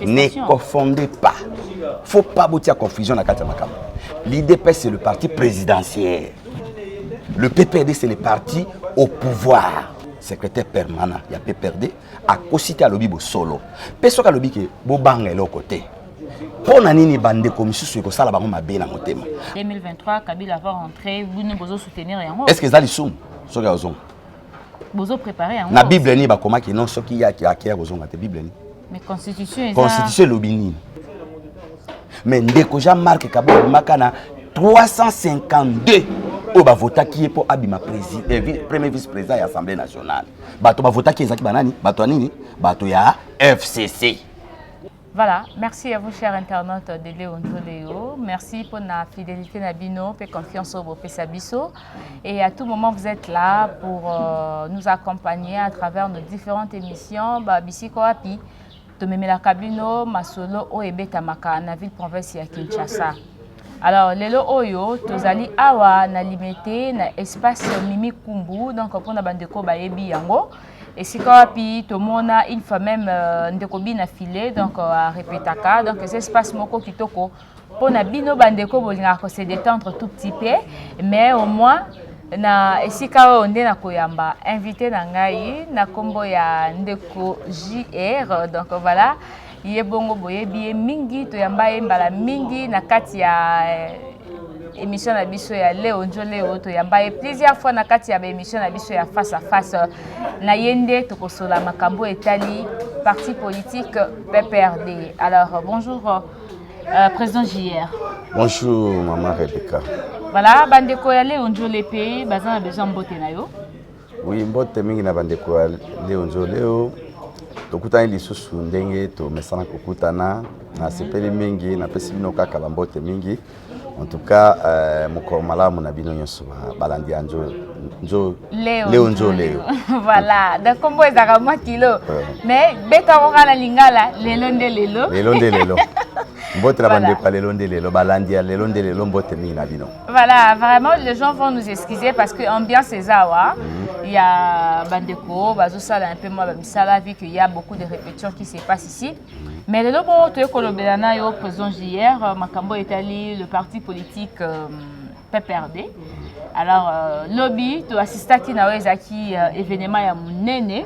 Ne confondez pas. Faut pas boutir confusion dans la Makam. L'IDP c'est le parti présidentiel. Le PPRD c'est le parti au pouvoir. Secrétaire permanent, il y a PPRD à cosité à lobby solo. Personne à lobby que bobanga est l'autre côté. Pour nani bande comme si que ça la bango mabe na motema. 2023 Kabila va rentrer, vous ne pouvez soutenir rien. Est-ce que ça les soum so ga ozon? Bozo préparer en. Na Bible ni ba koma ki non so ki ya ki akere ozon na Bible ni. Mais constitution lobby ni. Mais ndeko Jean-Marc Kabila makana 352 o ba vota qui est pour abima président premier vice-président de l'Assemblée nationale. Bato ba vota qui ezaki banani? Bato nini? Bato ya FCC. Voilà, merci à vous chers internautes de Léonzo Léo. Merci pour la fidélité Nabino, pour la confiance au Sabiso. Et à tout moment, vous êtes là pour nous accompagner à travers nos différentes émissions. Bisiko Api, Tomemela Kabino, Masolo, Oebe Tamaka, na ville province ya Kinshasa. Alors, Lelo Oyo, Tozali Awa, na limité, na espace Mimi Kumbu, donc pour na bandeko Bayebi Yango. Et si puis tout le monde a une fois même ndekobine affilé donc à répétaka donc c'est espace moko kitoko pour na bino bandeko bolinga ko se détendre tout petit peu mais au moins na esika onde na koyamba invité na ngai na kombo ya ndeko JR donc voilà yebongo boyebi mingi to yamba mbala mingi na kati ya émission na biso ya Léonzo Léo to yamba plusieurs fois na kati ya émission na biso ya face à face na yende to kosola makambo etali parti politique PPRD. Alors bonjour président JR. Bonjour maman Rebecca. Voilà bandeko ya Léonzo Léo bazana besoin mbote na yo. Oui mbote mingi na bandeko ya Léonzo Léo. Tokutani lisusu ndenge to mesana kokutana na sepeli mingi na pesi bino kaka bambote mingi. En tout cas, mon malamu na bino nyonso balandi njo Léonzo Léo. Voilà, donc comme vous avez moi kilo. Mais beta ora lingala lelo nde lelo. Lelo nde lelo. Mbote la bande pa lelo nde lelo balandi lelo nde lelo mbote mingi na bino. Voilà, vraiment les gens vont nous excuser parce que ambiance ezawa. Il y a bandeko, bazo sala un peu moi misala vu qu'il y a beaucoup de répétitions qui se passent ici. Mais le lobo to kolobelana yo président JR makambo etali le parti politique PPRD. Alors lobby to assistaki na wezaki événement ya munene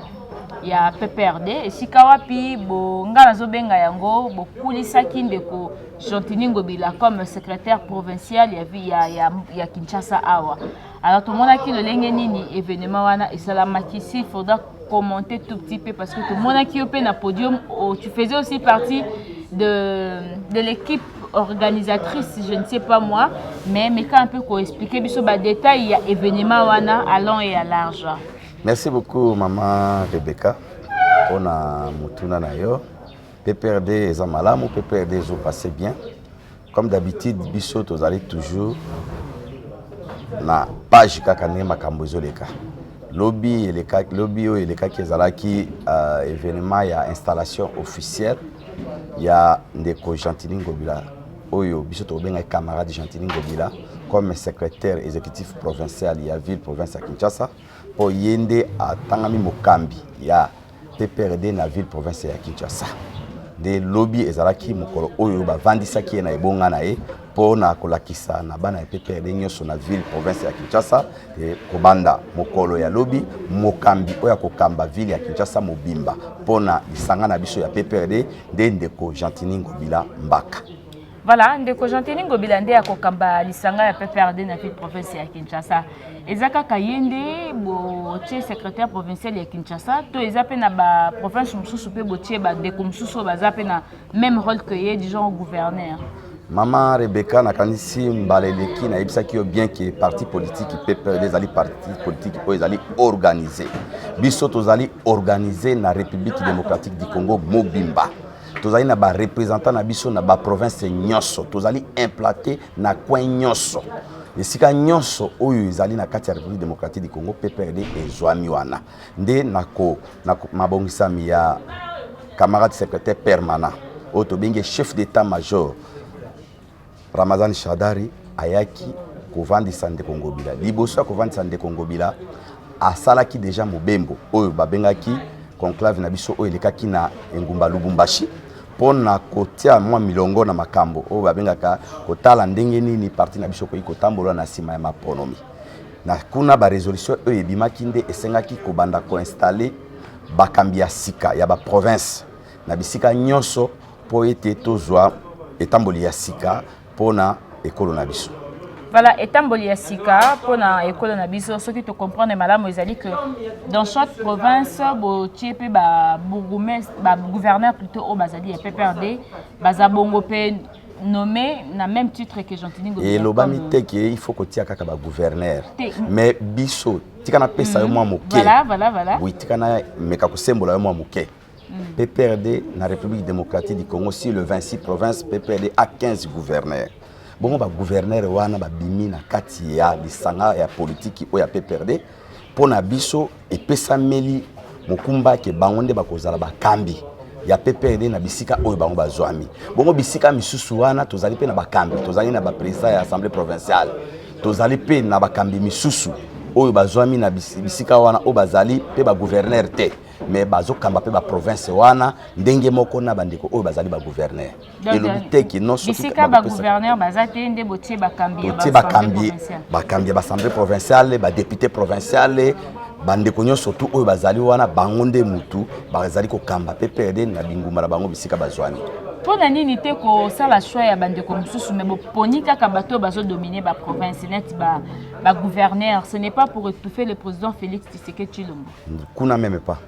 ya PPRD et sikawapi bo ngana zo benga yango bo kulisaki ndeko Jontini Ngobila comme secrétaire provincial ya Kinshasa awa. Alors tout le monde a qui le nini événement wana et salamaki ici il faudra commenter tout petit peu parce que tout le monde a qui au podium tu faisais aussi partie de l'équipe organisatrice je ne sais pas moi mais quand un peu qu'on expliquer biso ba détail il y a événement wana à long et à large. Merci beaucoup maman Rebecca on a mutuna na yo PPRD eza malamu PPRD zo passé bien comme d'habitude biso tozali toujours na page kaka ne makambo ezoleka lobby oyo elekaki ezalaki événement ya installation officielle ya ndeko Jontini Ngobila oyo biso tobengaki camarade Jontini Ngobila comme secrétaire exécutif provincial ya ville province ya Kinshasa po yende atangami mokambi ya PPRD na ville province ya Kinshasa de lobby ezalaki mokolo oyo bavandisaki na ebonga na ye po na kolakisa na bana ya PPRD nyonso na ville province ya Kinshasa e kobanda mokolo ya lobby mokambi oya kokamba ville ya Kinshasa mobimba po na lisanga na biso ya PPRD de ndeko Jontini Ngobila Mbaka. Voilà, ndeko Jontini Ngobila nde ya kokamba lisanga ya PPRD na ville province ya Kinshasa. Ezaka kayende bo tie secrétaire provincial ya Kinshasa to ezape na ba province mususu pe bo tie ba ndeko mususu bazape na même rôle que ye disons gouverneur. Maman Rebecca nakanisi mbaleleki na yebisaki yo bien que parti politique PPRD ezali parti politique oyo ezali organisé. Biso tozali organisé na République démocratique du Congo mobimba. Tozali na ba représentant na biso na ba province nyonso. Tozali implanté na coin nyonso. Esika nyonso oyo ezali na kati ya République démocratique du Congo PPRD ezwami wana. Nde nako mabongisami ya camarade secrétaire permanent. Oyo tobenge chef d'état-major Ramazani Shadari ayaki kovandisa ndeko Ngobila. Liboso ya kovandisa ndeko Ngobila asalaki déjà mobembo oyo babengaki conclave na biso oyo elekaki na engumba Lubumbashi pona kotia mwa milongo na makambo o babengaka kotala ndenge nini parti na biso koyi kotambola na sima ya maponomi na kuna ba résolution e ebimaki nde esengaki kobanda ko installer bakambi ya sika ya ba province na bisika nyonso po ete tozwa etamboli ya sika pona ekolo na biso. Voilà, etamboli ya sika pona ekolo na biso, ce qui te comprendre malamu ezali que dans chaque province bo tiepe ba bourgmestre ba gouverneur plutôt au bazali ya PPRD bazabongo pe nommé na même titre que Jean-Tini Ngobila. Et lobami teke il faut que tia kaka ba gouverneur mais biso tika na pesa yo mwa moke. Voilà. Oui, tika na meka ko sembola yo mwa moke. PPRD na République démocratique du Congo si le 26 provinces PPRD a 15 gouverneurs. Bon ba gouverneur wana ba bimi na kati ya lisanga ya politique o ya PPRD pona biso epesa meli mokumba ke bangonde bakozala bakambi ya PPRD na bisika oyo bango bazwami. Bongo bisika misusu wana tozali pe na bakambi, tozali na ba président ya assemblée provinciale. Tozali pe na bakambi misusu oyo bazwami na bisika wana o bazali pe ba gouverneur te. Mais bazo kamba pe ba province wana ndenge moko na bandeko oyo bazali ba gouverneur. Et le biteki non so bisika ba gouverneur bazate nde botie bakambi ya bakambi ba assemblée provinciale, ba député provincial, bandeko nyo surtout oyo bazali wana bangonde mutu bazali ko kamba PPRD na binguma bango bisika bazwani. Pona nini te ko sala choix ya bandeko mususu mais boponi kaka bato bazo dominer ba province net ba gouverneur, ce n'est pas pour étouffer le président Félix Tshisekedi Tshilombo. Kuna même pas.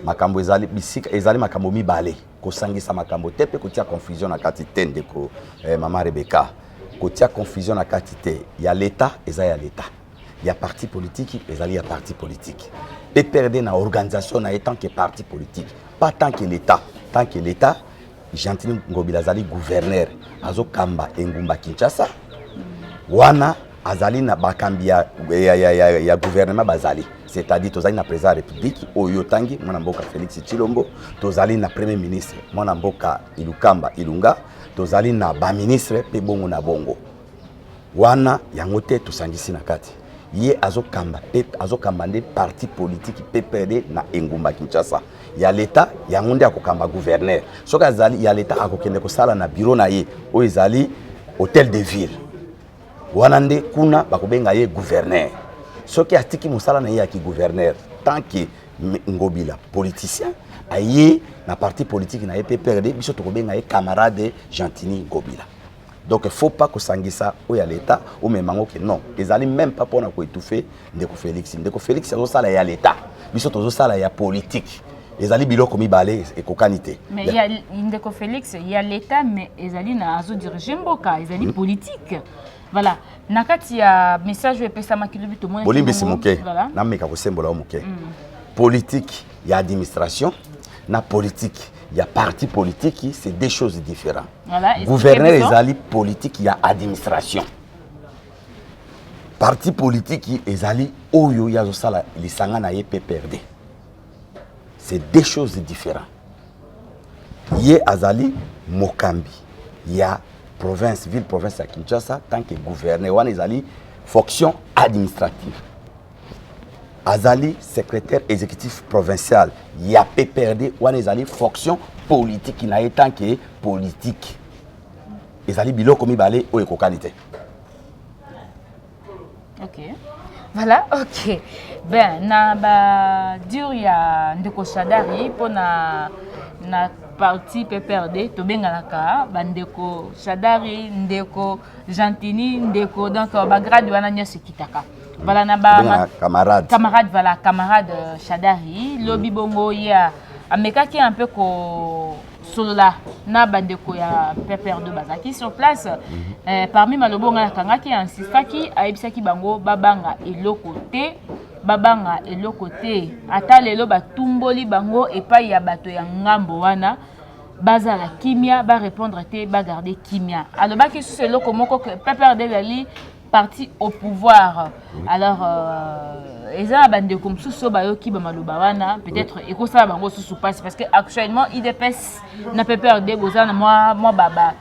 Makambo ezali bisika ezali makambo mibale kosangisa makambo te pe kotia confusion na kati te ndeko mama Rebecca kotia confusion na kati te ya l'état eza ya l'état ya parti politique ezali ya parti politique PPRD na organisation na tant que parti politique pas tant que l'état Jean-Tini Ngobila azali gouverneur azo kamba engumba Kinshasa wana azali na bakambi ya gouvernement bazali. C'est-à-dire tozali na président de la République oyo tangi mwana mboka Félix Tshilombo, tozali na premier ministre mwana mboka Ilukamba Ilunga, tozali na ba ministre pe bongo na bongo. Wana yango te tosangisi na kati. Ye azokamba nde parti politique PPRD na engumba Kinshasa. Ya l'état yango nde akokamba gouverneur. Soka azali ya l'état akokende kosala na bureau na ye oyo ezali hôtel de ville. Wana nde kuna bakobenga ye gouverneur. Ce qui a tiki musala na ye ki gouverneur tant que Ngobila politicien aye na parti politique na PPRD biso to kobenga ye camarade Jean-Tini Ngobila. Donc il faut pas que sangisa o ya l'état ou même mango que non, ils allaient même pas pour na ko étouffer ndeko Félix. Ndeko Félix azo sala ya l'état. Biso to sala ya politique. Ils allaient biloko mibale et kokanité. Mais il y a ndeko Félix, il y a l'état mais ils allaient na azo diriger mboka, ils allaient politique. Voilà. Nakati ya message epesa makilobi to mona. Bolimbe simoke. Na meka ko sembola o moke. Politique, il y a administration, na politique, il y a parti politique, c'est deux choses différentes. Voilà, gouverneur ezali politique, il y a administration. Parti politique ezali oyo yazo sala lisanga na ye PPRD. C'est deux choses différentes. Ye azali mokambi, il y a province, ville, province à Kinshasa, tant que gouverneur, on est fonction administrative. Azali, secrétaire exécutif provincial, il y a PPRD, on est fonction politique, qui n'a tant que politique. Azali bilo comme balé ou éco-qualité. Ok. Voilà, ok. Ben, na ba dur ya ndeko Shadari pour na parti PPRD to benganaka bandeko Shadari ndeko Jean-Tini ndeko donc ba grade wana nyosi kitaka. Voilà na ba camarade voilà camarade Shadari lobi bongo ya amekaki un peu ko solola na bandeko ya PPRD bazaki sur place parmi malobonga na kangaki insistaki aibisaki bango babanga eloko te ata lelo batumboli bango epai ya bato ya ngambo wana bazala kimia ba répondre te ba garder kimia alobaki sous eloko moko que PPRD lali parti au pouvoir alors eza bandeko msusu bayoki ba maloba wana peut-être ekosala bango sous passe parce que actuellement IDPS na PPRD bozana moi baba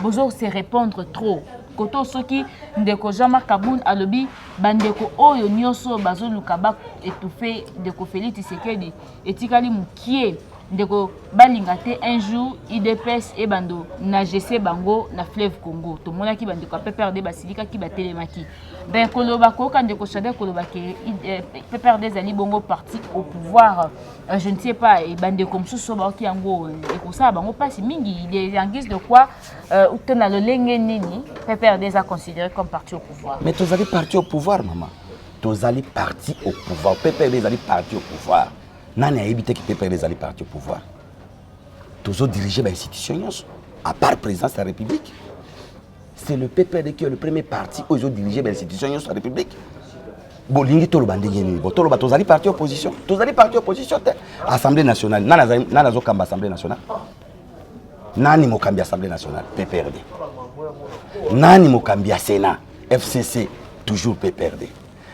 bozo se répondre trop koto soki ndeko Jean-Marc Kaboun alobi bandeko oyo nyoso bazoluka ba étouffer ndeko Félix Tshisekedi etikali mukie ndeko balingate un jour IDPS et bando na GC bango na fleuve Congo to mona ki bando ka PPRD basilika ki batelemaki ben koloba ko ka ndeko Shada koloba ke PPRD zali bongo parti au pouvoir je ne sais pas et bande comme so ba ki yango et ko ça bango passe mingi il est en guise de quoi ou tena le lenge nini PPRD a considéré comme parti au pouvoir. Mais tous allez parti au pouvoir maman. Tous allez parti au pouvoir. PPRD allez parti au pouvoir. Nani a évité que PPRD allait partir au pouvoir. Tous autres dirigés par l'institution, à part la présidence de la République. C'est le PPRD qui est le premier parti où ils ont dirigé par l'institution de la République. Bolingi tolo bandingi ni bo tolo ba tous allez partir opposition. Tous allez partir opposition. Assemblée nationale. Nana zo kamba Assemblée nationale. Nani mo kamba Assemblée nationale PPRD. Nani mo kamba Sénat FCC toujours PPRD.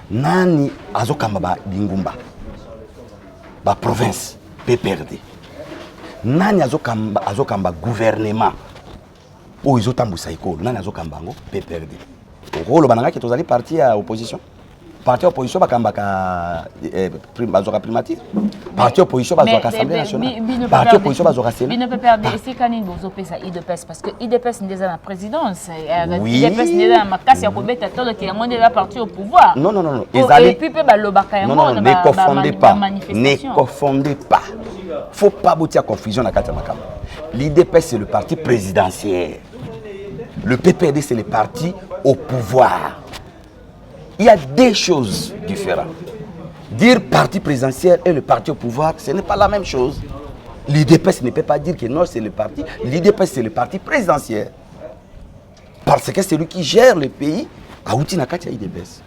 Nani azo kamba ba Bingumba. Ba province PPRD. Nani azokamba gouvernement o izotambusa ikolo nani azokamba ngo PPRD. Rolo bananga ki tozali parti à opposition. Parti opposition bakamba bazoka primative. Parti opposition bazoka assemblée nationale. Parti opposition bazoka sénat. Bino PPRD c'est kanini bozo pesa IDPS parce que IDPS ndeza na présidence. IDPS ndeza na makasi ya kobeta tolo ki yango ndeza parti au pouvoir. Non. Et puis pe balobaka yango non, ne confondez pas. Ne confondez pas. Faut pas boutir à confusion dans la makam. L'IDPS c'est le parti présidentiel. Le PPRD c'est le parti au pouvoir. Il y a des choses différentes. Dire parti présidentiel et le parti au pouvoir, ce n'est pas la même chose. L'IDPS ne peut pas dire que non, c'est le parti. L'IDPS, c'est le parti présidentiel. Parce que c'est lui qui gère le pays. À Outinakati, l'IDPS.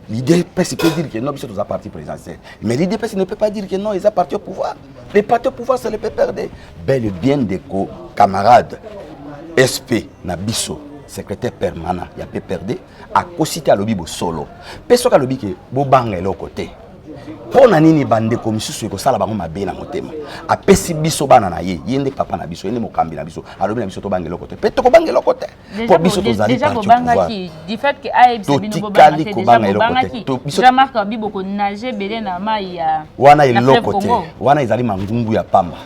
L'IDPS peut dire que non, c'est un parti présidentiel. Mais l'IDPS ne peut pas dire que non, ils ont parti au pouvoir. Le parti au pouvoir, c'est le PPRD. Bel et bien des camarades SP, Nabiso, secrétaire permanent, il y a PPRD, à cosité à l'obi solo. Peso ka lobi ke bo banga le côté. Pour nani bande comme si ko sala bango mabe na motema. A pesi biso bana na ye, yende papa na biso, yende mokambi na biso, alobi na biso to bange le côté. Peto ko bange le côté. Pour biso to zali parti au pouvoir. Du fait que AFC bino bo banga déjà bo banga ki. Jean-Marc Abibo ko nager belé na mai ya. Wana ile côté. Wana izali mangumbu ya pamba.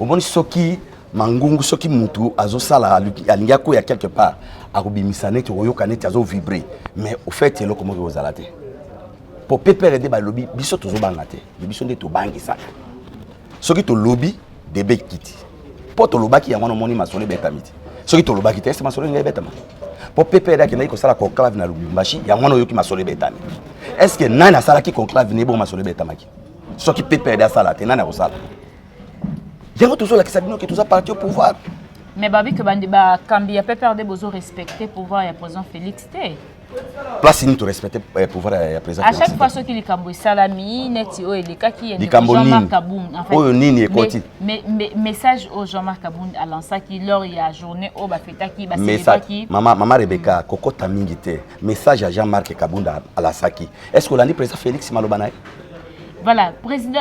Omoni soki mangungu soki mutu azosala alinga ko ya quelque part akobimisa neti oyoka neti azo vibrer mais au fait c'est comment vous allez pour PPRD ba lobby biso tozo banga te biso nde to bangisa soki to lobby debe kiti po to lobaki yango no moni masole betamiti soki to lobaki te c'est masole ngai betama pour PPRD ki na ko sala conclave na Lubumbashi yango no yoki masole betami est-ce que nani asala ki conclave ne bo masole betamaki soki PPRD asala te nani akosala. Il y a toujours la question qui est parti au pouvoir. Mais Babi, que Kambi a PPRD besoin respecter le pouvoir et le président Félix T. Place ni tu respecter le pouvoir et le président Félix. À chaque fois que les Kambi Salami, Netio et les Kaki et Jean-Marc Kaboun. Mais message au Jean-Marc Kaboun à l'ansa qui leur y a journée au Bafeta qui va se Maman Rebecca, Coco Tamingite, message à Jean-Marc Kaboun à l'Ansaki. Est-ce que l'on dit président Félix Malobanaï? Voilà, président,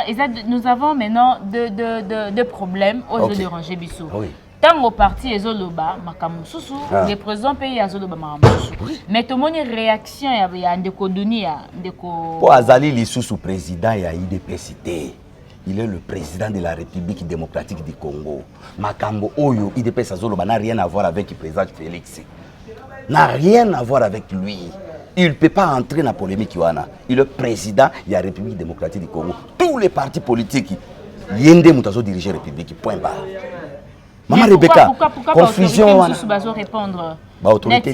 nous avons maintenant deux problèmes aux okay. Déranger Bissou. Oui. Tant au parti Ezoloba, Makamususu, les présidents pays Ezoloba Makamususu. Mais tout le monde réaction, il y a Ndeko Dunia, Ndeko. Pour Azali Lissoussou, président, il y a IDPCT. Il est le président de la République démocratique du Congo. Makambo Oyo, IDPS Azoloba n'a rien à voir avec le président Félix. N'a rien à voir avec lui. Il ne peut pas entrer dans la polémique. Il est le président de la République démocratique du Congo. Tous les partis politiques, Yende Moutazo dirige la République. Point barre. Maman Rebecca, confusion. Pourquoi répondre autorité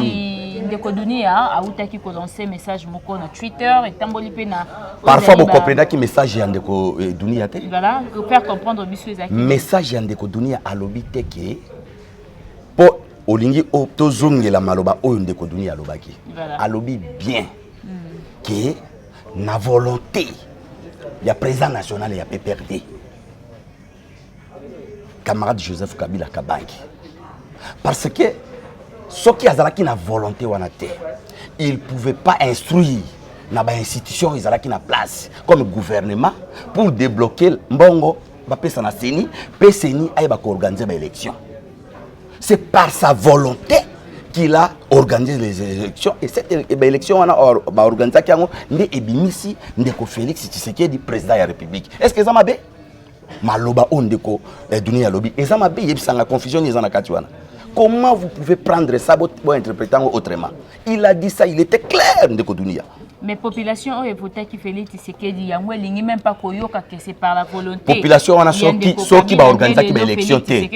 Ndeko Dunia a outaki ko lancer message moko na Twitter et tamboli pe na. Parfois vous comprenez que message Ndeko Dunia te. Voilà, que faire comprendre biso ezaki. Message Ndeko Dunia a lobité que pour olingi tozongela maloba oyo Ndeko Dunia alobaki alobi bien que na volonté ya président national ya PPRD camarade Joseph Kabila Kabangi parce que ce qui azalaki na volonté wana te il pouvait pas instruire na ba institution izalaki na place comme gouvernement pour débloquer mbongo ba pesa na seni pe seni ay ba ko organiser ba élection. C'est par sa volonté qu'il a organisé les élections. Et cette élection, on a organisé Ndeko Félix Tshisekedi, président de la République. Est-ce que ça m'a bien? maloba ondeko dunia lobby et ça m'a payé la confusion ils en a katiwana. Comment vous pouvez prendre ça pour interpréter autrement? Il a dit ça, il était clair ndeko dunia. Mais population ont voté qui Félix Tshisekedi yango elingi même pas koyoka que c'est par la volonté. Population wana soki ba organiser ki ba élection té.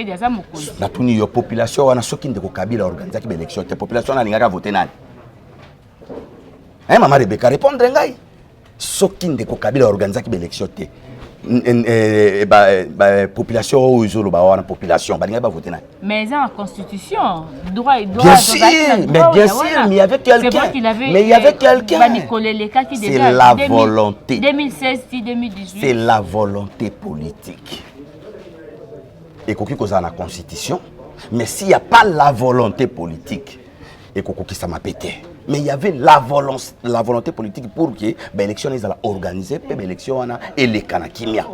Na tuni yo population wana soki ndeko Kabila organiser ki ba élection té. Population wana lingaka voter nani? Maman Rebecca répondre ngai. Soki ndeko Kabila organiser ki ba élection té. Population ou izolo ba wana population ba lingaka voter nani? Mais en constitution, droit bien sûr, mais bien sûr, mais il y avait quelqu'un. Mais il y avait quelqu'un. C'est la volonté. 2016-2018. C'est la volonté politique. Et qu'on a la constitution, mais s'il n'y a pas la volonté politique, et qu'on ça m'a pété. Mais il y avait la volonté politique pour que l'élection soit organisée, puis l'élection et les Kanakimia.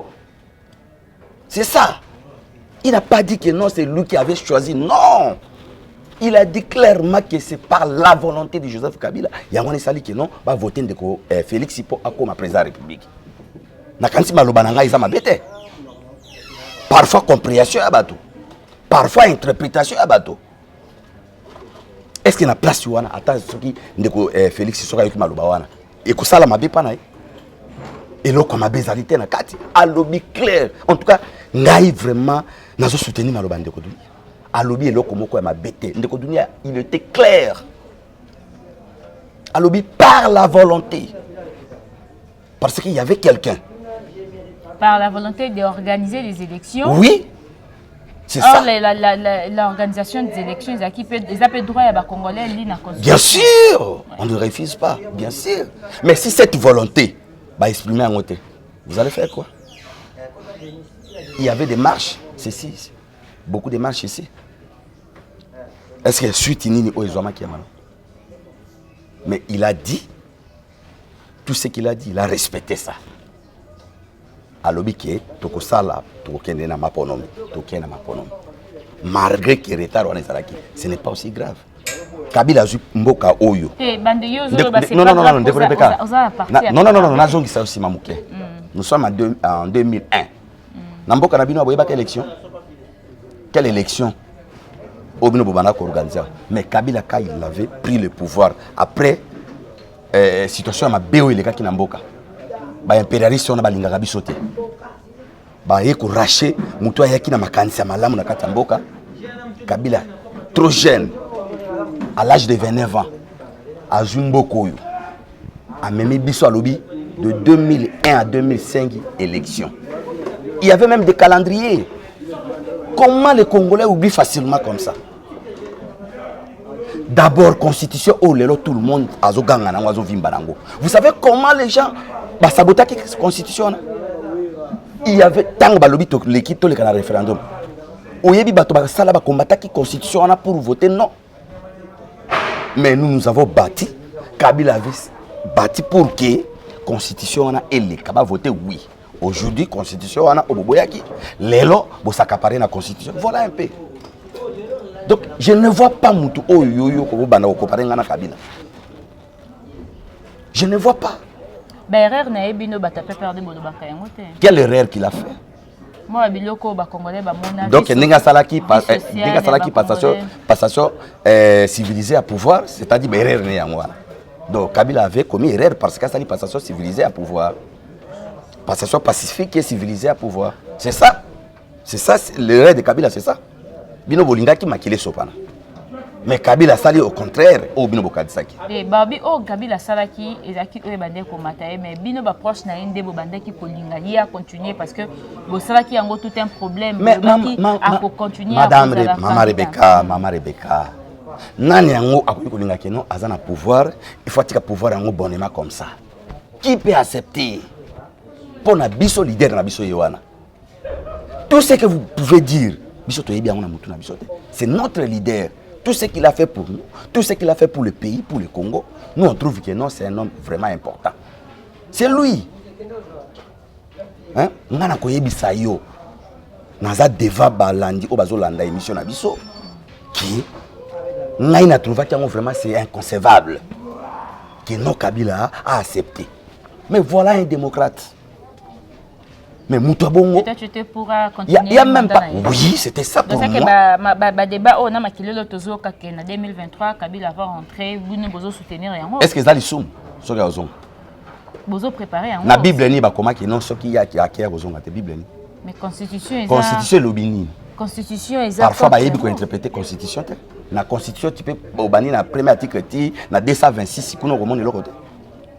C'est ça. Il n'a pas dit que non, c'est lui qui avait choisi. Non. Il a dit clairement que c'est par la volonté de Joseph Kabila. Il y a un sali que non, va voter de Félix Sipo comme président de la République. Nakansi malobananga ils ont bête. Parfois compréhension à bateau. Parfois interprétation à bateau. Est-ce qu'il y a une place où on a attendu que Félix Sipo avec malobawana et que ça la m'a pas naï. Et là comme abésalité na kati a lobby clair. En tout cas, ngai vraiment nazo soutenir maloba ndeko dunia. A lobby et là comme quoi m'a bêté. Ndeko dunia, il était clair. A lobby par la volonté. Parce qu'il y avait quelqu'un. Par la volonté d'organiser les élections. Oui. C'est ça. L'organisation des élections, ils appellent droit à les Congolais. Bien sûr. On ne refuse pas. Bien sûr. Mais si cette volonté va exprimer en côté, vous allez faire quoi? Il y avait des marches, ceci. Beaucoup de marches ici. Est-ce que suite Nini Oezoma qui est maintenant? Mais il a dit, tout ce qu'il a dit, il a respecté ça. À l'objet, Tokosala, Tokokende na maponomi, Tokende na maponomi. Malgré que retard on est là, ce n'est pas aussi grave. Kabila zu mboka oyo. Non, nazongi ça aussi mamouké. Nous sommes en 2001. Namboka na bino aboyeba quelle élection? Quelle élection? Obino Bobana ko organiser. Mais Kabila quand il avait pris le pouvoir après situation ma béo il ki na mboka. Ba impérialiste on ba lingaka biso te. Ba yeko racher muto ayaki na makanisa malamu na kati mboka. Kabila trop jeune à l'âge de 29 ans à Zumbokoyo a même biso à lobby de 2001 à 2005 élections. Il y avait même des calendriers. Comment les Congolais oublient facilement comme ça? D'abord, constitution, oh lelo, tout le monde a zoganga na wazo vimbarango. Vous savez comment les gens sabotent la constitution? Il y avait tant de lobby l'équipe le référendum. Oyebi bato ba sala ba combattre la constitution pour voter non. Mais nous avons bâti, Kabila avait bâti pour que la constitution et les Kaba voter oui. Aujourd'hui, la constitution on a oboboyaki. Lelo, bo s'accaparer la constitution. Voilà un peu. Donc, je ne vois pas Moutou Oyoyo ko bana ko comparer na Kabila. Je ne vois pas. Erreur na ebino batape perdre bolobaka yango te. Quelle erreur qu'il a fait? Moi biloko ba congolais ba mona. Donc ninga salaki passation civilisée à pouvoir, c'est-à-dire erreur ne yango. Donc Kabila avait commis erreur parce que ça dit passation civilisée à pouvoir. Passation pacifique et civilisée à pouvoir. C'est ça. C'est ça l'erreur de Kabila, c'est ça. Bino bolinga ki makile sopana. Mais Kabila sali au contraire au bino bokadisaki. Babi o Kabila salaki ezaki o bande ko mataye mais bino ba proche na inde bo bande ki kolinga ya continuer parce que bo salaki yango tout un problème mais a continuer Maman Rebecca nani yango akoki kolinga ke non azana pouvoir il faut tika pouvoir yango bonnement comme ça. Qui peut accepter pour na biso leader na biso yewana? Tout ce que vous pouvez dire c'est notre leader. Tout ce qu'il a fait pour nous, tout ce qu'il a fait pour le pays, pour le Congo, nous on trouve que non, c'est un homme vraiment important. C'est lui. Hein? On a koyebi sayo. Naza deva balandi obazolanda émission na biso qui n'a trouvé que vraiment c'est inconcevable que non Kabila a accepté. Mais voilà un démocrate. Mais Moutou Bongo. Peut-être tu pourras continuer. Il y a même pas. Oui, c'était ça pour moi. C'est que débat, on a maquillé le tozo en 2023, Kabila va rentrer, vous ne pouvez soutenir rien. Est-ce que ça les somme? Ce qu'ils ont. Vous préparez un. La Bible ni ba comment qui non ce qui y a qui a besoin de Bible ni. Mais constitution. Constitution lobini. Constitution est. Parfois ba yebi ko interpréter constitution. La constitution tu peux obani na premier article ti na 226 si kuno romone le côté.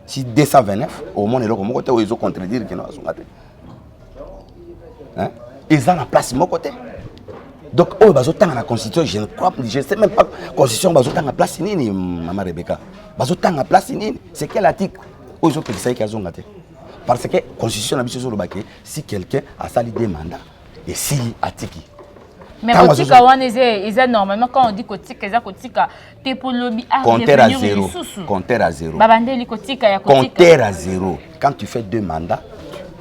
Si 229 au monde le côté où ils ont contredire que non azongate. Hein? Ils ont la place mon côté. Donc oh bazotanga na constitution je ne crois je sais même pas constitution bazotanga place nini maman Rebecca. Bazotanga place nini c'est quel article où ils ont fait ça qui azongate. Parce que la constitution a dit si quelqu'un a sali des mandats et si atiki. Mais Kotika ils normalement quand on dit Kotika t'es pour lobby compteur à zéro. Compteur à zéro. Babandeli Kotika ya Kotika. Compteur à zéro. Quand tu fais 2 mandats,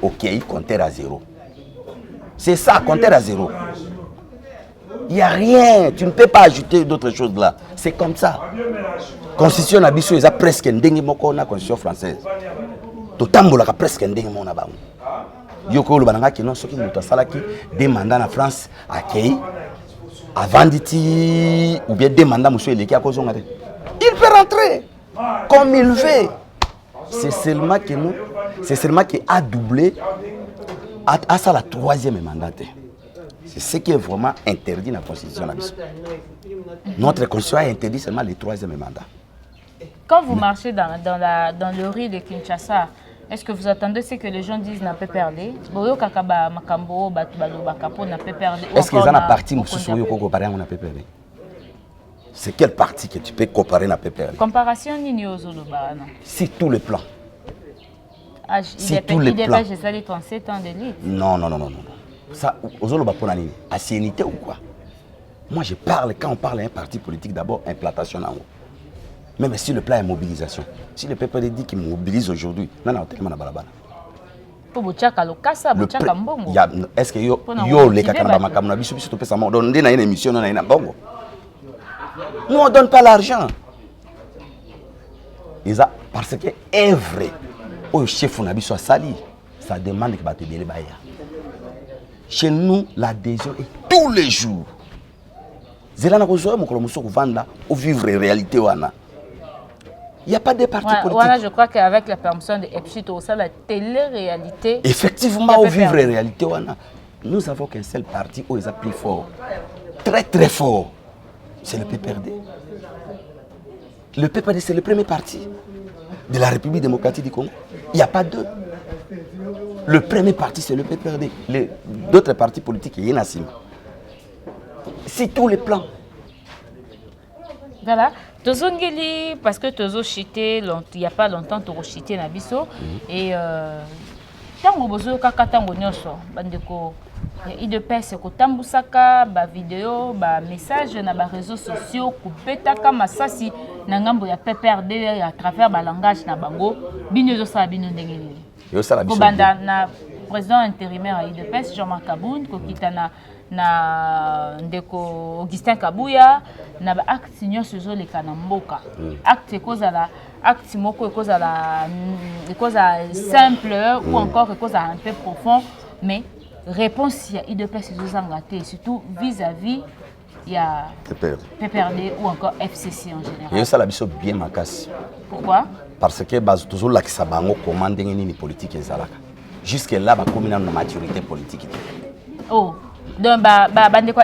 OK, compteur à zéro. C'est ça, compteur à zéro. Il n'y a rien, tu ne peux pas ajouter d'autres choses là. C'est comme ça. Constitution Nabiso, ils ont presque un dingue moko na constitution française. Totambola presque un dingue mona bango. Yoko lo bananga ki non soki muta salaki des mandats en France accueilli avant diti ou bien des mandats monsieur Eleki a kozonga te. Il peut rentrer comme il veut. C'est seulement que nous, c'est seulement qu'il a doublé à ça la 3e mandat. C'est ce qui est vraiment interdit dans la constitution. Notre constitution a interdit seulement le 3e mandat. Quand vous marchez dans le riz de Kinshasa, est-ce que vous attendez ce que les gens disent n'a pas perdu? Est-ce qu'ils ont un parti n'a pas perdu? C'est quel parti que tu peux comparer n'a pas perdu? Comparaison ni Ozoloba. Si tous les plans. Si tous les plans. Non. Ça, Ozoloba pour l'année. Ancienneté ou quoi? Moi je parle, quand on parle d'un parti politique, d'abord implantation en haut. Même si le plan est mobilisation. Si le PPD dit qu'il mobilise aujourd'hui, non, tellement balabala. Est-ce que yo les kakana makamna biso biso to pesa mo donne na une émission na ina bongo. Nous on donne pas l'argent. Parce que est vrai. Au chef on a biso sali, ça demande que baté bien baya. Chez nous l'adhésion est tous les jours. Zelana ko zo mo ko muso ko vanda au vivre réalité wana. Il n'y a pas de parti politique. Voilà, je crois qu'avec la permission de Epchit, ça la télé-réalité. Effectivement, au vivre réalité, nous avons qu'un seul parti où ils ont plus fort. Très très fort. C'est le PPRD. Le PPRD, c'est le premier parti de la République démocratique du Congo. Il n'y a pas deux. Le premier parti, c'est le PPRD. D'autres partis politiques, il y en a six. C'est tous les plans. Voilà. Tozongeli, parce que Tozo chité, il n'y a pas longtemps, Tozo chité na biso. Et tango bozo kaka tango nyoso, bandeko, IDPS ko tambusaka, ba vidéo, ba message na ba réseaux sociaux, kupetaka masasi na ngambo ya PPRD à travers ba langage na bango, binyo sa bino ndengeli. Yo sala biso. Kobanda na président intérimaire à IDPS Jean-Marc Kabound ko kitana na ndeko Augustin Kabuya na ba acte nyonso ezoleka na mboka acte ekozala acte moko ekozala simple ou encore ekozala un peu profond mais réponse ya IDPS ezozanga te surtout vis-à-vis ya PPRD ou encore FCC en général. Et ça la biso bien makasi. Pourquoi? Parce que base toujours la kisa bango commande ni politique ezalaka. Jusque là ba communauté na maturité politique. Oh. Donc,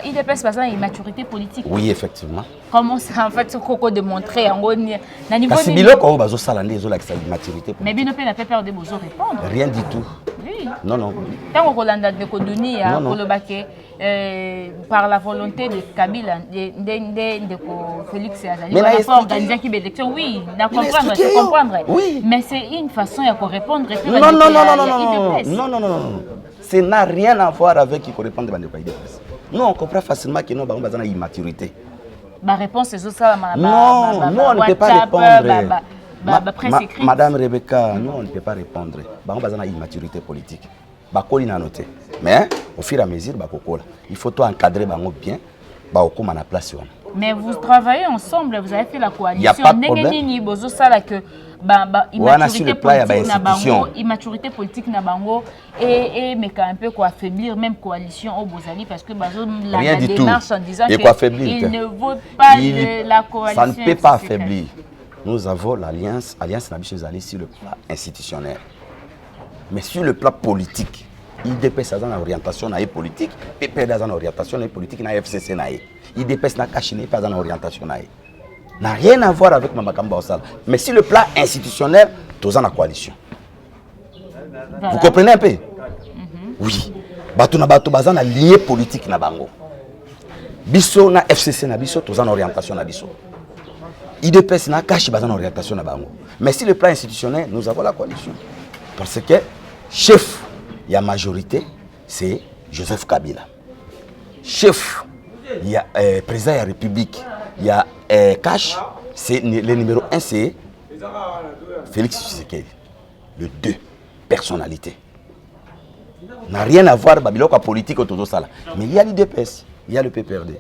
IDPS passe une maturité politique. Oui, effectivement. Comment ça, en fait, ce qu'on démontrer en niveau parce que Biloko bazo salande zo la maturité politique. Mais Binope n'a pas peur de vous répondre. Rien du tout. Oui. Non. Tant qu'on a de Koduni à Kolobake par la volonté de Kabila, de Félix Azali, on n'a pas organisé qui élection. Oui, je comprendre. Oui. Mais c'est une façon de répondre. Non. Ça n'a rien à voir avec qui correspond à l'IDPS. Nous, on comprend facilement que nous avons une immaturité. Ma réponse est ça. Non, nous, on ne peut pas répondre. Madame Rebecca, nous, on ne peut pas répondre. Nous avons une immaturité politique. Mais, au fur et à mesure, il faut encadrer bien, on a la place. Mais vous travaillez ensemble, vous avez fait la coalition. Il n'y a pas de problème. Immaturité politique na bango et mais quand un peu quoi affaiblir même coalition au Bozali parce que la démarche en disant qu'il ne vote pas de la coalition. Ça ne peut pas affaiblir. Nous avons l'alliance Nabiso Zali sur le plan institutionnel. Mais sur le plan politique, IDPS a une orientation politique, PPRD a une orientation politique, na FCC na IDPS n'a cachiné pas une orientation na n'a rien à voir avec Mamakamba Osala. Mais sur le plan institutionnel, tous en la coalition. Voilà. Vous comprenez un peu? Oui. Batu na lié politique na bango. Biso na FCC na biso, tous en orientation na biso. IDPS na cache bazan orientation na bango. Mais sur le plan institutionnel, nous avons la coalition. Parce que chef, il y a majorité, c'est Joseph Kabila. Chef, il y a président de la République. Il y a Cash, c'est le numéro 1, c'est Félix Tshisekedi. Le 2, personnalité. N'a rien à voir avec la politique autour de ça. Mais il y a l'IDPS, il y a le PPRD.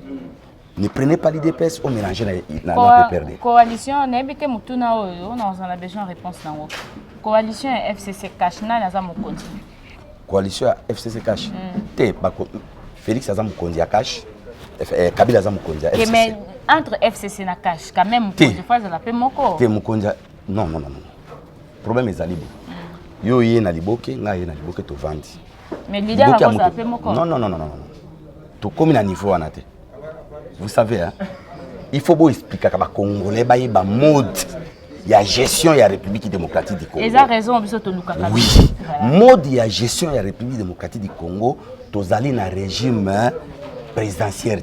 Ne prenez pas l'IDPS au mélange dans le PPRD. Coalition, on a besoin de réponse. Coalition FCC Cash, coalition FCC Cash. Félix Azamukondi a Cash. Kabila Azamukondi a FCC. Mais entre FCC et Cash, quand même, des fois, ça l'appelle mon corps. Non. Problème est Zalibo. Yo yé na liboke, nga yé na liboke to vandi. Mais l'idée à cause appelle mon corps. Non. To comme na niveau anate. Vous savez, hein, il faut bien expliquer que les Congolais ont un mode de gestion de la République démocratique du Congo. Ils ont raison, oui. Mode de gestion de la République démocratique du Congo, tous allés dans un régime présidentiel.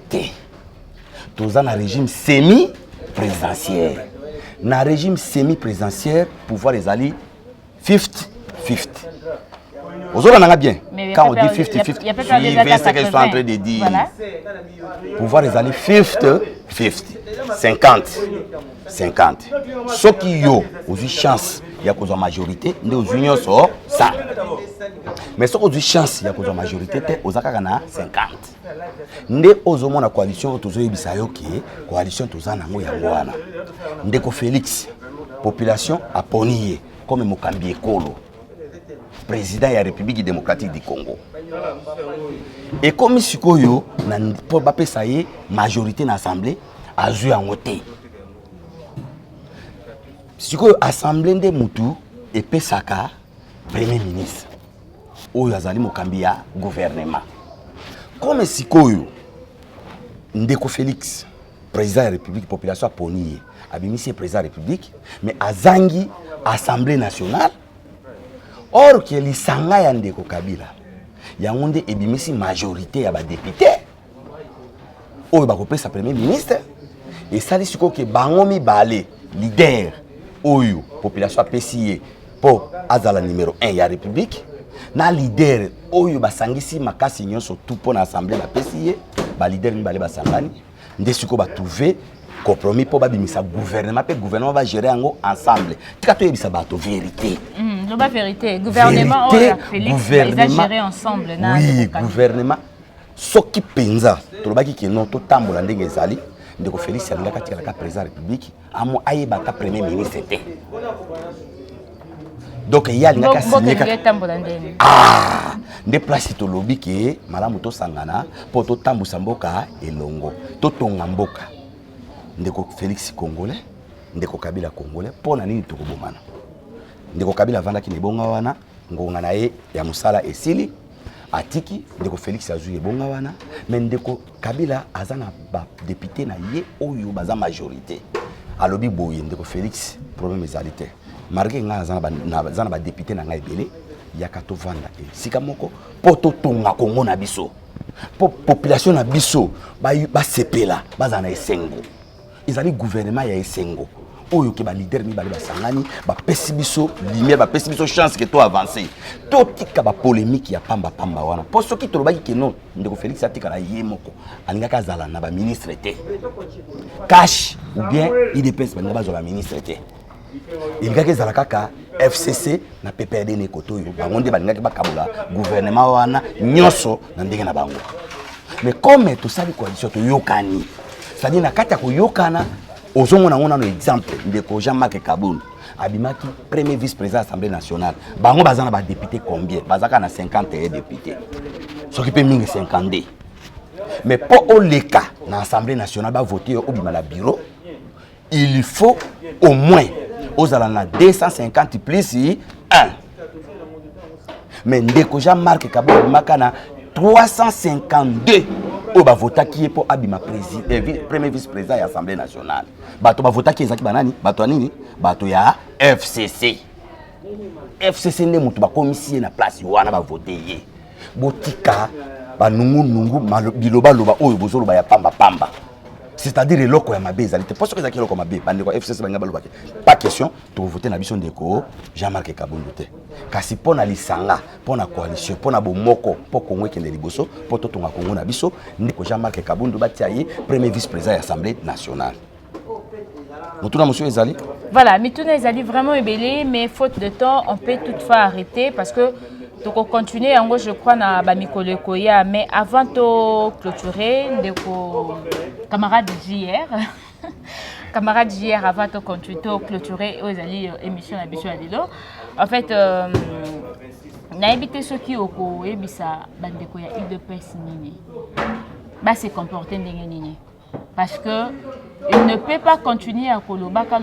Tous allés dans un régime semi-présidentiel. Dans un régime semi-présidentiel, pouvoir les alliés 50-50. Vous avez bien. Quand on dit 50-50, suivez ce qu'ils sont en train de dire. Voilà. Pouvoir les aller 50-50. 50. Ceux qui ont une chance, il y a une majorité, nous unions sur ça. Mais ceux qui ont une chance, il y a une majorité, ils ont 50. Nous avons une coalition, nous avons une coalition, nous avons une Félix, population à Ponier, comme Mokambi Ekolo. Président de la République démocratique du Congo. Et comme Sikoyo, pour ça y est, majorité dans l'Assemblée, a joué en côté. Sikoyo, Assemblée de Moutou et Pesaka, Premier ministre. Oyo Azali Mokambia, gouvernement. Comme Sikoyo, Ndeko Félix, président de la République, population à Ponier, Abimisi président de la République, mais Azangi, Assemblée nationale. Or que les sanga ya Ndeko Kabila, il y a une majorité ya député. Oyo bakopé sa premier ministre et ça dit que bangomi balé leader oyo population appréciée pour azala numéro 1 ya République na leader oyo basangisi makasi nyonso tout pour l'assemblée la PCA ba leader mi balé basangani ndesiko ba trouver compromis pour babimisa gouvernement pe gouvernement va gérer ango ensemble tika to yebisa bato vérité. La vérité, gouvernement ils ont géré ensemble. Oui, gouvernement. Ce qui pensa, tolobaki que non, tout tambola ndenge ezali, ndeko Félix alingaka tika la président de la République, amo ayebaka premier ministre était. Donc il y a lingaka signéka. Ah, des places tolobi que malamu to sangana pour to tambusa mboka elongo, to tonga mboka. Ndeko Félix congolais, ndeko Kabila congolais, pour na nini tokobomana. Ndeko Kabila vanda ki nebonga wana ngonga na ye ya musala esili atiki ndeko Félix azuye bonga wana mais ndeko Kabila azana ba député na ye oyo baza majorité alobi boye ndeko Félix problème ezalité marqué nga azana ba député na nga ebele ya kato vanda e sika moko poto tonga Kongo na biso population na biso ba sepela bazana esengo ezali gouvernement ya esengo oyo ke ba leader mi ba sangani ba pesibiso lumière ba pesibiso chance que to avancer to tika ba polémique ya pamba wana pour ceux qui tolobaki que non ndeko Félix atika la yemoko alingaka zala na ba ministre té cash ou bien IDPS ba ngaba zo ba ministre té ilingaka zala kaka FCC na PPRD ne koto yo ba ngonde ba ngaka ba kabula gouvernement wana nyoso na ndenge na bango mais comme to sali coalition to yokani c'est-à-dire na kati ya koyokana ozomona ngona no exemple ndeko Jean-Marc Kabund abimaki premier vice-président de l'Assemblée nationale bango bazana ba député combien bazaka na 51 députés s'occuper mingi 52 mais pour le cas dans l'Assemblée nationale ba voter au bima la bureau il faut au moins aux alana 250 plus 1 mais ndeko Jean-Marc Kabund makana 352 au ba vota qui est pour abima président premier vice-président de l'Assemblée nationale bato ba vota qui ezaki banani bato nini bato ya FCC ne mutu ba commissaire na place wana ba voter ye botika ba nungu biloba loba oyo bozoloba ya pamba c'est-à-dire eloko ya mabe ezali te parce que ezaki eloko mabe bande kwa FCC banga baloba pas question to voter na biso ndeko Jean-Marc Kabund te kasi pona lisanga pona coalition pona bomoko po Congo kende liboso po to tonga Congo na biso ndeko Jean-Marc Kabund batia ye premier vice-président de l'Assemblée nationale. Mutuna monsieur ezali voilà, Mituna ezali vraiment ébélé, mais faute de temps on peut toutefois arrêter parce que donc on continue en gros je crois na bamikolo koya, mais avant de clôturer ndeko camarade JR camarade JR avant de continuer de clôturer aux alliés émission à biso alilo en fait na évité ceux qui oko ebisa bandeko ya IDPS nini ba se comporter ndenge nini parce que il ne peut pas continuer à kolobaka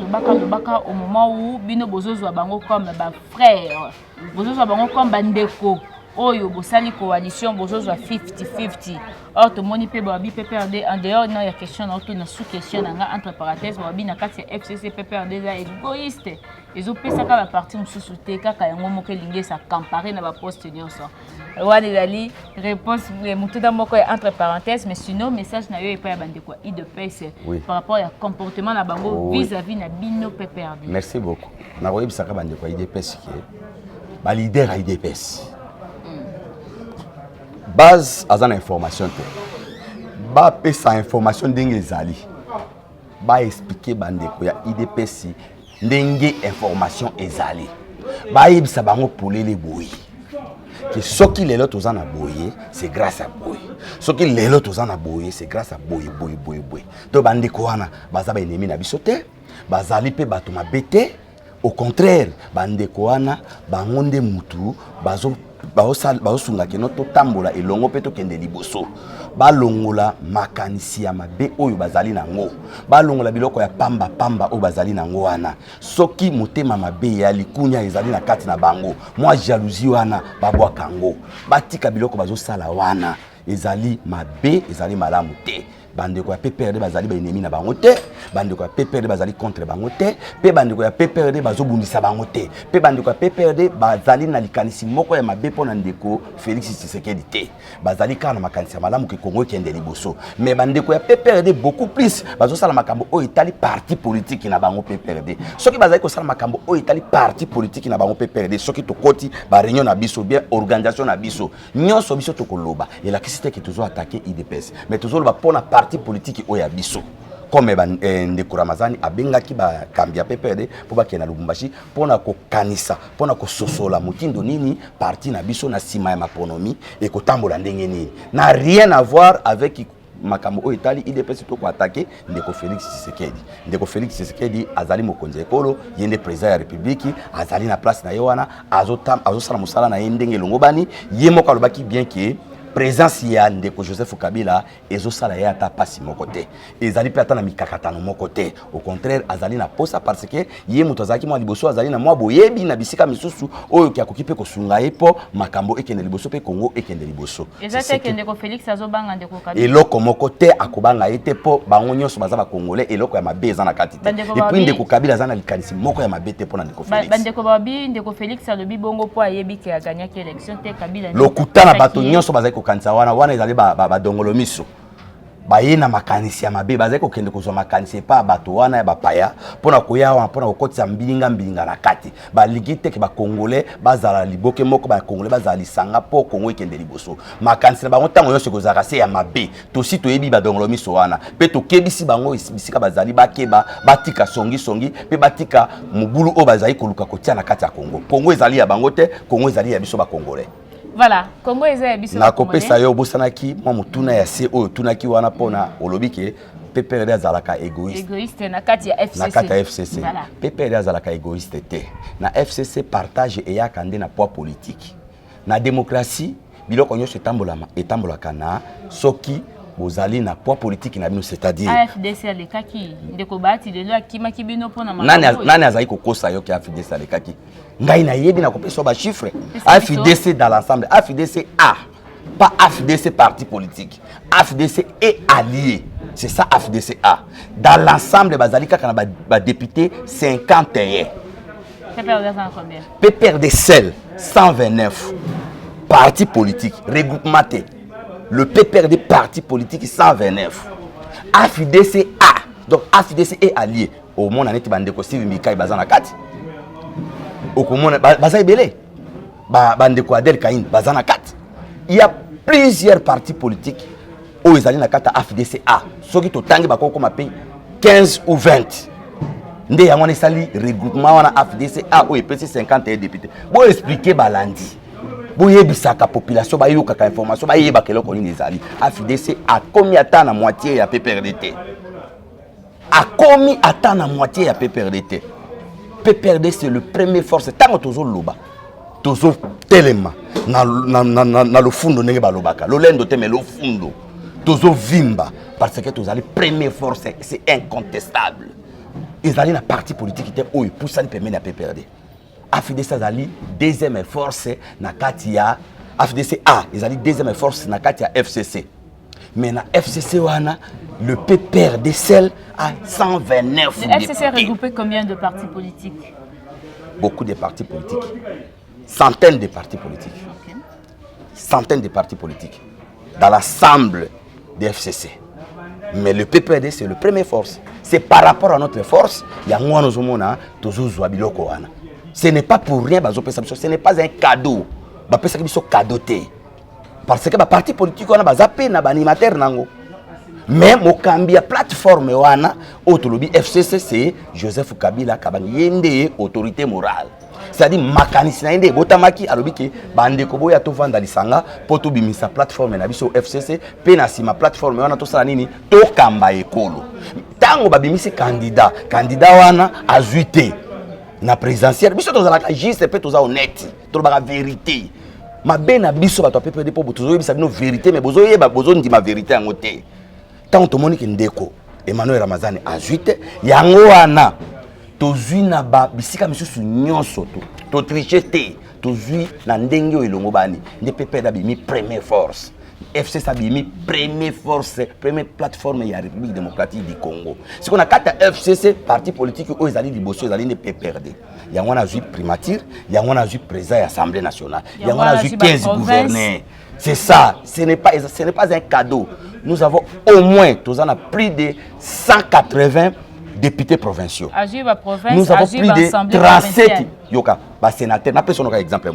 au moment où bino bozozwa bango comme ba frère bozozwa bango comme bandeko oyo bosali coalition bozozwa 50-50 or to moni pe babi PPRD en dehors non ya question na auto na sous question na entre parenthèses babi na kati ya FCC PPRD za égoïste ezopesa ka ba parti mususu te kaka yango moko lingi sa comparer na ba poste nyonso wana ezali réponse mutuda moko entre parenthèses, mais sinon message na yo epa ya bandeko IDPS par rapport à comportement na bango vis-à-vis na bino PPRD. Merci beaucoup. Na koyebisaka bandeko IDPS ke ba leader IDPS base azana information te ba pesa information ndenge ezali ba expliquer bandeko ya IDPS ndenge information ezali ba yebisa bango polele boyi que ce qui les lots aux en a boyé c'est grâce à boy ce qui les lots aux en a boyé c'est grâce à boy donc bandeko wana baza ba ennemi na bisote bazali pe bato mabete au contraire bandeko wana bangonde mutu bazo baosunga ke noto tambola elongo pe to kende liboso balongola makanisi ya mabe oyo bazali nango balongola biloko ya pamba oyo bazali nango wana soki motema mabe ya likunya ezali na kati na bango moi jalousie wana babwaka ngo batika biloko bazosala wana ezali mabe ezali malamu te bandeko ya PPRD bazali ba ennemi na bango te bandeko ya PPRD bazali contre bango te pe bandeko ya PPRD bazobundisa bango te pe bandeko ya PPRD bazali na likanisi moko ya mabe pona ndeko Félix Tshisekedi te bazali kana makanisi ya malamu ke Congo kende liboso mais bandeko ya PPRD beaucoup plus bazosala makambo o etali parti politique na bango PPRD soki bazali ko sala makambo o etali parti politique na bango PPRD soki tokoti ba réunion na biso bien organisation na biso nyonso biso tokoloba et la kisite ki toujours attaquer IDPS mais toujours ba pona parti politique oya biso comme ndeko Ramazani abengaki ba kambia PPRD pour ba kena Lubumbashi pona ko kanisa pona ko sosola mutindo nini parti na biso na sima ya maponomi et ko tambola ndenge nini n'a rien à voir avec makambo o itali IDPS to ko attaquer ndeko Félix Tshisekedi ndeko Félix Tshisekedi azali mokonzi ekolo yende président ya république azali na place na yowana azosala musala na ndenge longobani yemoko alobaki bien que présence ya ndeko Joseph Kabila ezosala ya ata pasi moko te ezali pe ata na mikakatano moko te au contraire azali na posa parce que ye muto azaki mwa liboso azali na mwa boyebi na bisika misusu oyo ki akoki pe kosunga epo makambo ekende liboso pe Congo ekende liboso ezate kende ko Félix azobanga ndeko Kabila eloko moko te akobanga ete po bango nyonso baza ba congolais eloko ya mabe eza na kati te et puis ndeko Kabila azana likanisi moko ya mabe te pona ndeko Félix bandeko babi ndeko Félix alobi bongo po ayebi ke a gagné élection te Kabila lokutana bato nyonso bazali kanisa wana ezali ba dongolo miso bayena makanisi ya mabe bazali kokende kozwa makanisi pa bato wana ya bapaya pona koya wana pona kokotisa mbilinga na kati baligi te ke ba congolais bazala liboke moko ba congolais bazala lisanga po Congo ekende liboso makanisi na bango tango yose kozaka se ya mabe tosi toyebi ba dongolo miso wana pe tokebisi bango bisika bazali bakeba batika songi pe batika mubulu o bazali koluka kotia na kati ya Congo ezali ya bango te Congo ezali ya biso ba congolais Voilà, Congo est biso. Na kopesa yo bosanaki moi mutuna ya CO tunaki wana pona olobike PPRD azalaka égoïste. Égoïste na kati ya FCC. Na kati ya FCC. Voilà. PPRD azalaka égoïste te. Na FCC partage et yakande na poids politique. Na démocratie biloko nyonso etambolaka na soki bozali na poids politique na bino, c'est-à-dire AFDC alekaki ndeko bati lelo akimaki bino pona makambo. Nani azali kokosa yo ki AFDC alekaki. Ngai na yebi na kopesa ba chiffre. AFDC dans l'ensemble, AFDC A, pas AFDC parti politique. AFDC est allié. C'est ça AFDC A. Dans l'ensemble bazali kaka na ba député 51. PPRD ça combien? PPRD seul 129 partis politiques regroupement. Le PPRD parti politique 129. AFDC A. Donc AFDC est allié. Au monde en est bandeko Steve Mikai bazana kati. Au monde bazay belé. Bandeko Adel Kain bazana kati. Il y a plusieurs partis politiques où ils allaient na kata AFDC A. Ceux qui totangi bako comme appel 15 ou 20. Nde ya mwana sali regroupement wana AFDC A où il peut 51 députés. Bon expliquer balandi. Boyebisaka population bayokaka information bayeba keloko nini ezali. AFDC a commis atteint la moitié ya PPRDT. A commis atteint la moitié ya PPRDT. PPRD c'est le premier force tango tozo loba. Tozo telema na le fundo nenge balobaka. Lolendo teme lo fundo. Tozo vimba parce que tozali premier force, c'est incontestable. Ils allaient na parti politique qui était où pour ça permet la PPRD. AFDC azali deuxième force na katia AFDC A, ils allaient deuxième force na katia FCC. Mais na FCC wana le PPRD seul a 129. Le FCC regroupé combien de partis politiques? Beaucoup de partis politiques. Centaines de partis politiques. Okay. Centaines de partis politiques dans l'ensemble des FCC. Mais le PPRD c'est le premier force. C'est par rapport à notre force, il y a moins de monde tozo biloko wana. Ce n'est pas pour rien, ce n'est pas un cadeau. C'est un cadeau. Parce que les partis politiques ont des animateurs. Mais la plateforme FCC, c'est Joseph Kabila Kabangende, autorité morale. C'est-à-dire mécanicien de botamaki alobiki bande kobo ya to vanda lisanga poto bimisa plateforme na biso FCC pe na sima plateforme wana to sala nini to kamba ekolo. Tango babimisi candidat wana azuité na présidentielle biso to zalaka juste pe to za honnête to ba vérité mabe na biso bato PPRD po bozo yebisa bino vérité mais bozo yeba bozo ndima vérité yango te tant to moni ke ndeko Emmanuel Ramazani azuité yango wana tozui na ba bisika misusu nyonso to tricher te tozui na ndenge o elongo bani nde PPRD bimi première force FCC abimi première force, première plateforme de la République démocratique du Congo. Ce qu'on a quatre FCC, parti politique, où ils allaient liboser, ils allaient ne PPRD. Il y a un vu primature, il y a un vu président de l'Assemblée nationale, il y a un vu 15 gouverneurs. C'est ça, ce n'est pas un cadeau. Nous avons au moins, nous avons plus de 180 députés provinciaux. Nous avons plus de 37 sénateurs. Nous avons un exemple.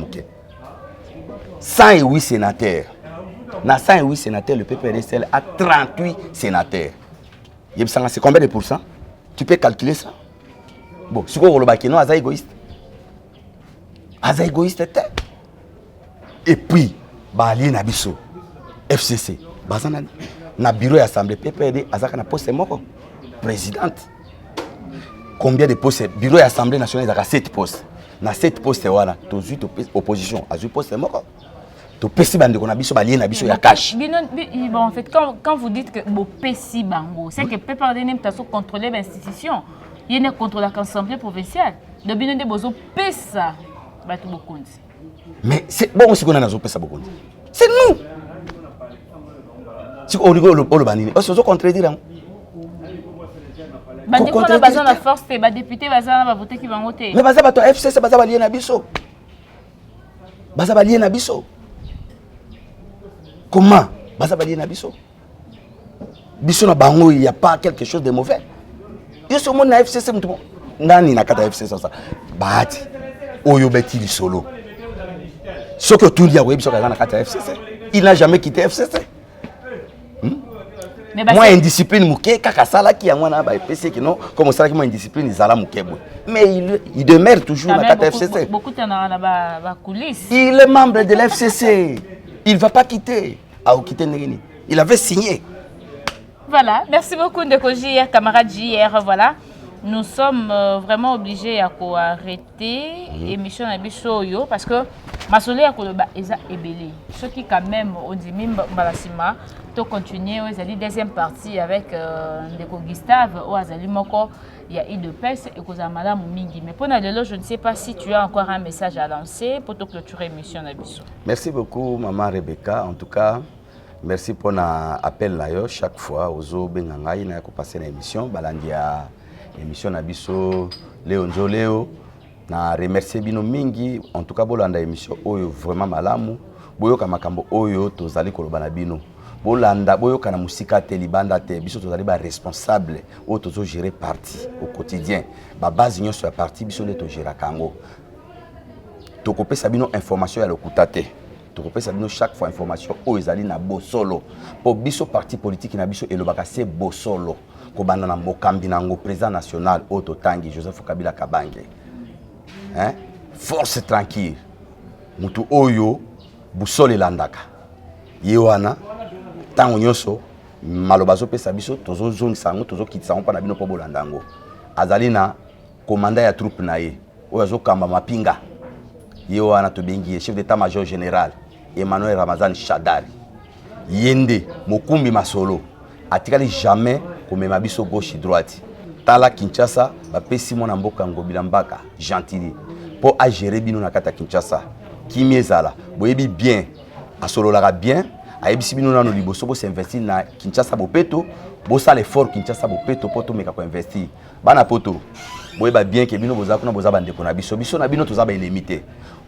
108 sénateurs. Dans 108 sénateurs, le PPRD a 38 sénateurs. C'est combien de pourcents? Tu peux calculer ça? Bon, si vous voulez dire que c'est égoïste. C'est égoïste. Et puis, Bali Nabiso, FCC, na bureau d'assemblée PPRD, Azaka na poste moko présidente. Combien de postes? Bureau d'assemblée nationale, il y a 7 postes. Dans 7 postes, voilà, tu as opposition, à 8 postes moko. To pesi bande ko na biso balien na biso ya cash. Bon, en fait, quand vous dites que bo pesi bango, c'est que PPRD n'aime pas contrôler l'institution. Il ne contrôle l'Assemblée provinciale. Donc bino de bozo pesa batu bokonzi. Mais c'est bon si qu'on a nazo pesa bokonzi. C'est nous. Si on rigole le banini, on se contredire. Bande ko na bazana la force te ba député bazana ba voter ki bango te. Mais baza bato FCC baza balien na biso. Baza balien na biso. Comment? Biso na bango, il n'y a pas quelque chose de mauvais. Yo so mon FCC mtu nani na kata FCC ça. Bahati oyo beti li solo. Ce que tout dia web so na kata FCC. Il n'a jamais quitté FCC. moi indiscipline muke kaka sala ki yango na ba epesi ki non comme ça ki moi indiscipline zala muke boy mais il demeure toujours na kata FCC. Beaucoup na ba coulisses. Il est membre de l'FCC. Il va pas quitter. Ah, quitter Negeni. Il avait signé. Voilà, merci beaucoup Ndeko JR, camarade JR, voilà. Nous sommes vraiment obligés à arrêter l'émission de Bissoyo parce que ma soleil est ébélé. Ce qui quand même on dit même Balasima, tu continuer aux alliés deuxième partie avec Ndeko Gustave ou Azali Moko, il y a UDPS et cause Madame Mingi. Mais pour Nadelo, je ne sais pas si tu as encore un message à lancer pour te clôturer l'émission de Bisso. Merci beaucoup maman Rebecca. En tout cas, merci pour l'appel là chaque fois aux autres bengangai na ko passer l'émission balandia émission na biso Léo Nzoleo na remercier bino mingi en tout cas bolanda émission oyo vraiment malamu boyoka makambo oyo tozali koloba na bino bolanda boyoka na musika te libanda te biso tozali ba responsable oyo tozo gérer parti au quotidien ba base nyonso ya parti biso le to gérer kango tokopesa bino information ya lokuta te tokopesa bino chaque fois information oyo ezali na bosolo po biso parti politique na biso elobaka se bosolo kobanda na mokambi nango président national Otto Tangi Joseph Kabila Kabange hein force tranquille mutu oyo busole landaka yewana tango nyoso malobazo pesa biso tozo zone sango tozo kitisa on pa na bino po bolandango azali na commandant ya troupe na ye oyo azokamba mapinga yewana to bengi chef d'état-major général Emmanuel Ramazan Shadari yende mokumbi masolo atikali jamais komema biso gauche droite tala Kinshasa bapesi mona mboka ngobila mbaka gentili po a gérer bino na kata Kinshasa kimiezala boyebi bien asololaka bien ayebisi bino nano liboso bo s'investir na Kinshasa bopeto bo sala effort Kinshasa bopeto poto meka ko investir bana poto boyeba bien ke bino bozaka na bozaba ndeko na biso biso na bino tozaba limité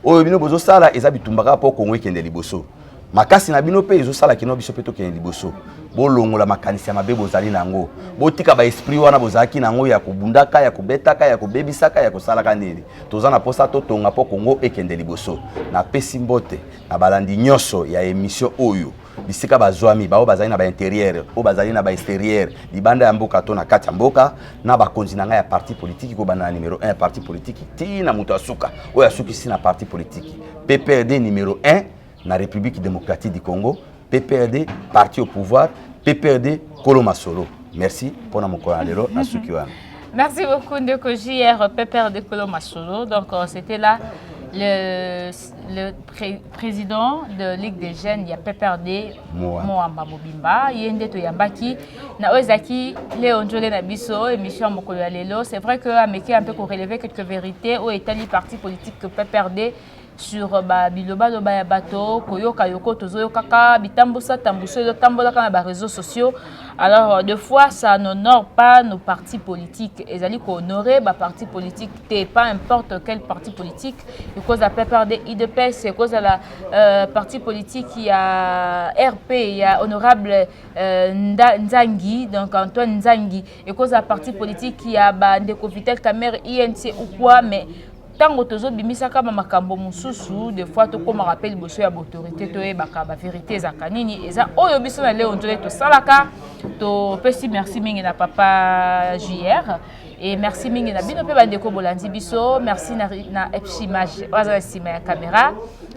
oyo bino bozo sala eza bitumbaka po Kongo ekende liboso makasi na bino pe ezo sala kino biso peto kende liboso bolongola makanisi ya mabe bozali nango botika ba esprit wana bozaki nango ya kubundaka ya kubetaka ya kubebisaka ya kosalaka nini toza na posa to tonga po Kongo ekende liboso na pesi mbote na balandi nyoso ya émission oyo bisika bazwami bao bazali na ba intérieur o bazali na ba extérieur libanda ya mboka to na kati ya mboka na bakonzi na ngai ya parti politique ko bana numéro 1 parti politique tina muto asuka oyo asuki si na parti politique PPRD numéro 1 na République démocratique du Congo PPRD parti au pouvoir PPRD Koloma Solo. Merci pour mon lelo na suki wana. Merci beaucoup Ndeko JR PPRD Koloma Solo. Donc c'était là le président de Ligue des Jeunes, il y a PPRD Moamba Mobimba, Yende to Yambaki, na Ozaki, Léo Njole Nabiso, émission Mokolo Lelo. C'est vrai que Ameki a un peu relevé quelques vérités au état du parti politique que PPRD sur biloba loba ya bato koyoka yoko tozo kaka bitambusa tambuso yo tambola kana ba réseaux sociaux. Alors deux fois ça n'honore pas nos partis politiques et zali ko honorer ba parti politique té pas importe quel parti politique et cause à PPRD IDPS c'est cause à la parti politique il y a RP il y a honorable Nzangi donc Antoine Nzangi et cause à parti politique il y a Ndeko Vitel Kamer INC ou quoi mais tango tozo bimisaka ba makambo mususu des fois to koma rappel boso ya autorité to ebaka ba vérité za kanini eza oyo biso na Léo Njole to salaka to pesi merci mingi na papa JR et merci mingi na bino pe bandeko bolandi biso merci na Epchimage waza sima ya caméra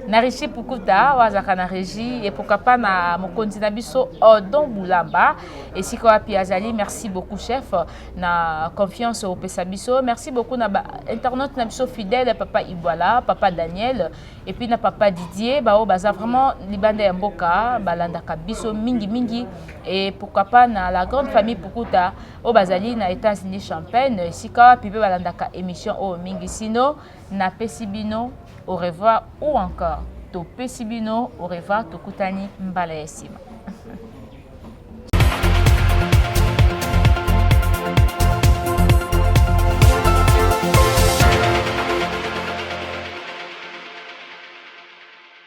na Richi Pukuta waza kana régie et pourquoi pas na mokonzi na biso Odon Boulamba et siko api azali merci beaucoup chef na confiance au pesa biso merci beaucoup na internaute na biso fidèle papa Iboala papa Daniel et puis na papa Didier bao baza vraiment libanda ya mboka balanda kabiso mingi mingi et pourquoi pas na la grande famille Pukuta au bazali na États-Unis Champagne sika api balanda ka émission au mingi sino na pesibino au revoir ou encore to pesibino au revoir to kutani mbala yesima.